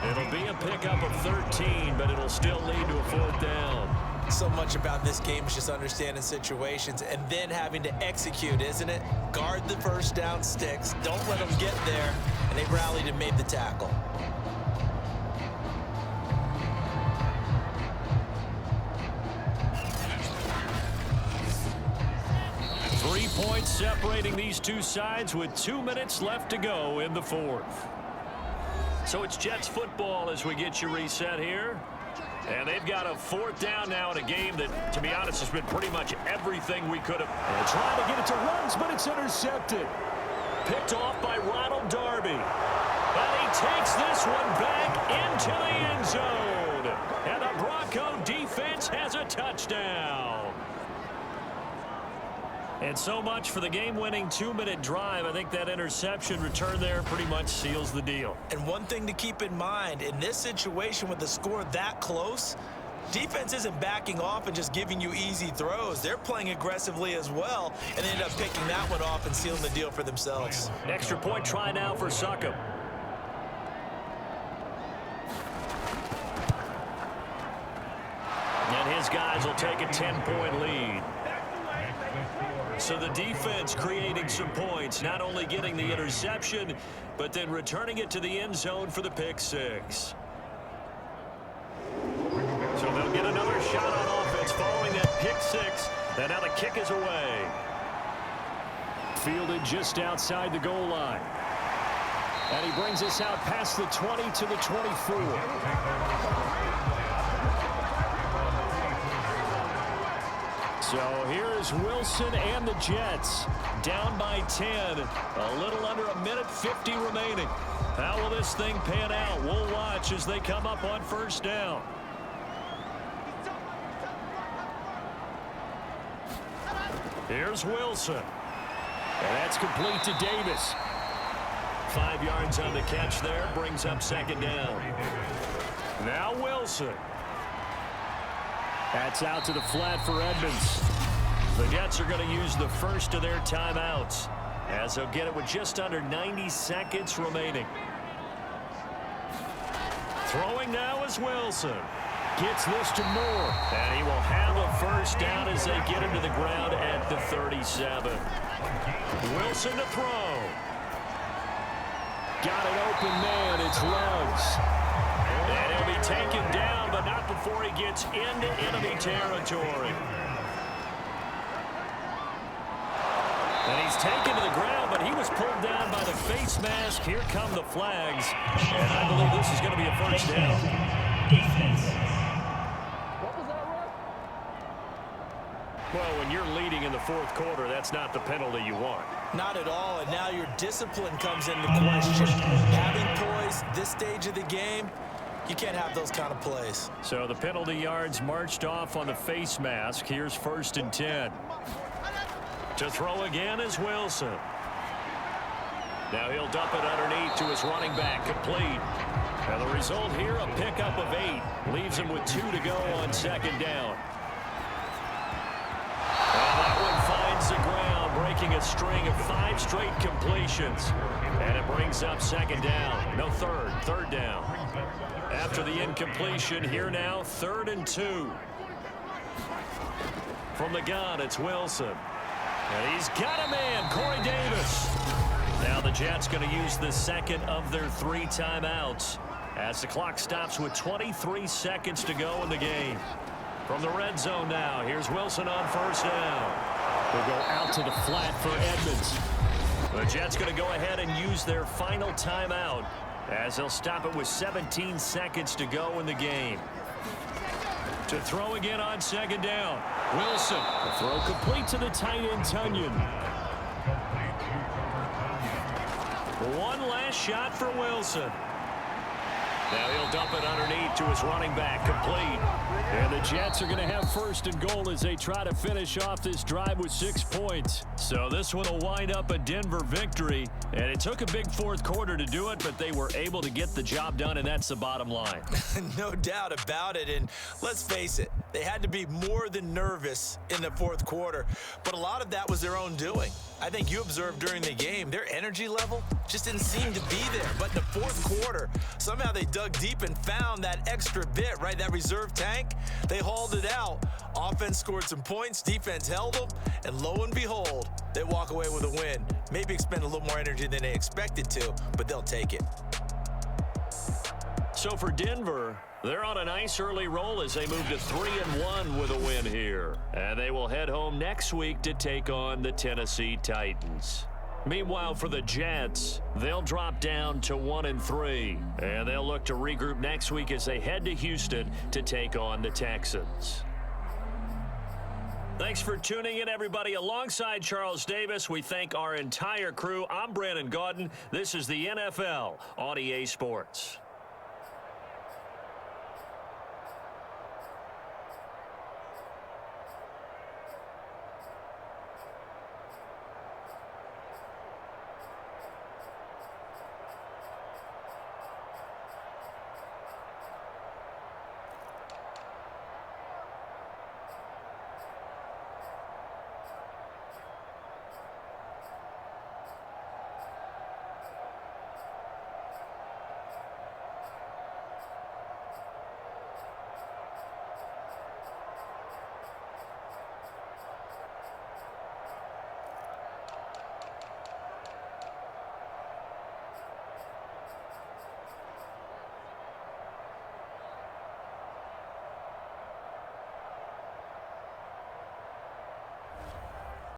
It'll be a pickup of 13, but it'll still lead to a 4th down. So much about this game is just understanding situations and then having to execute, isn't it? Guard the first down sticks. Don't let them get there. And they rallied and made the tackle. Points separating these two sides with 2 minutes left to go in the 4th. So it's Jets football as we get you reset here. And they've got a 4th down now in a game that, to be honest, has been pretty much everything we could have. And trying to get it to runs, but it's intercepted. Picked off by Ronald Darby. And he takes this one back into the end zone. And the Bronco defense has a touchdown. And so much for the game-winning 2-minute drive. I think that interception return there pretty much seals the deal. And one thing to keep in mind, in this situation with the score that close, defense isn't backing off and just giving you easy throws. They're playing aggressively as well, and they end up picking that one off and sealing the deal for themselves. Extra point try now for Succop. And his guys will take a 10-point lead. So the defense creating some points, not only getting the interception, but then returning it to the end zone for the pick 6. So they'll get another shot on offense following that pick 6. And now the kick is away. Fielded just outside the goal line. And he brings us out past the 20 to the 24. So here is Wilson and the Jets down by 10. A little under a minute 50 remaining. How will this thing pan out? We'll watch as they come up on 1st down. Here's Wilson. And that's complete to Davis. 5 yards on the catch there. Brings up 2nd down. Now Wilson. That's out to the flat for Edmonds. The Jets are going to use the first of their timeouts as they'll get it with just under 90 seconds remaining. Throwing now is Wilson. Gets this to Moore. And he will have a 1st down as they get him to the ground at the 37. Wilson to throw. Got an open man. It's Ruggs. And he'll be taken down, but not before he gets into enemy territory. And he's taken to the ground, but he was pulled down by the face mask. Here come the flags. And I believe this is going to be a 1st down. Well, when you're leading in the 4th quarter, that's not the penalty you want. Not at all, and now your discipline comes into question. Having poise this stage of the game, you can't have those kind of plays. So the penalty yards marched off on the face mask. Here's 1st and 10. To throw again is Wilson. Now he'll dump it underneath to his running back, complete. And the result here, a pickup of 8. Leaves him with 2 to go on 2nd down. And that one finds the ground, breaking a string of 5 straight completions. And it brings up 2nd down. No, 3rd down. After the incompletion, here now, 3rd and 2. From the gun, it's Wilson. And he's got a man, Corey Davis. Now the Jets going to use the second of their 3 timeouts as the clock stops with 23 seconds to go in the game. From the red zone now, here's Wilson on first down. They'll go out to the flat for Edmonds. The Jets going to go ahead and use their final timeout as they'll stop it with 17 seconds to go in the game. To throw again on second down. Wilson. The throw complete to the tight end, Tunyon. One last shot for Wilson. Now he'll dump it underneath to his running back, complete. And the Jets are going to have first and goal as they try to finish off this drive with 6 points. So this one will wind up a Denver victory. And it took a big fourth quarter to do it, but they were able to get the job done, and that's the bottom line. No doubt about it. And let's face it, they had to be more than nervous in the fourth quarter. But a lot of that was their own doing. I think you observed during the game, their energy level just didn't seem to be there. But in the fourth quarter, somehow they dug deep and found that extra bit, right? That reserve tank. They hauled it out. Offense scored some points. Defense held them. And lo and behold, they walk away with a win. Maybe expend a little more energy than they expected to, but they'll take it. So for Denver, they're on a nice early roll as they move to 3-1 with a win here. And they will head home next week to take on the Tennessee Titans. Meanwhile, for the Jets, they'll drop down to 1-3. And they'll look to regroup next week as they head to Houston to take on the Texans. Thanks for tuning in, everybody. Alongside Charles Davis, we thank our entire crew. I'm Brandon Gaudin. This is the NFL on EA Sports.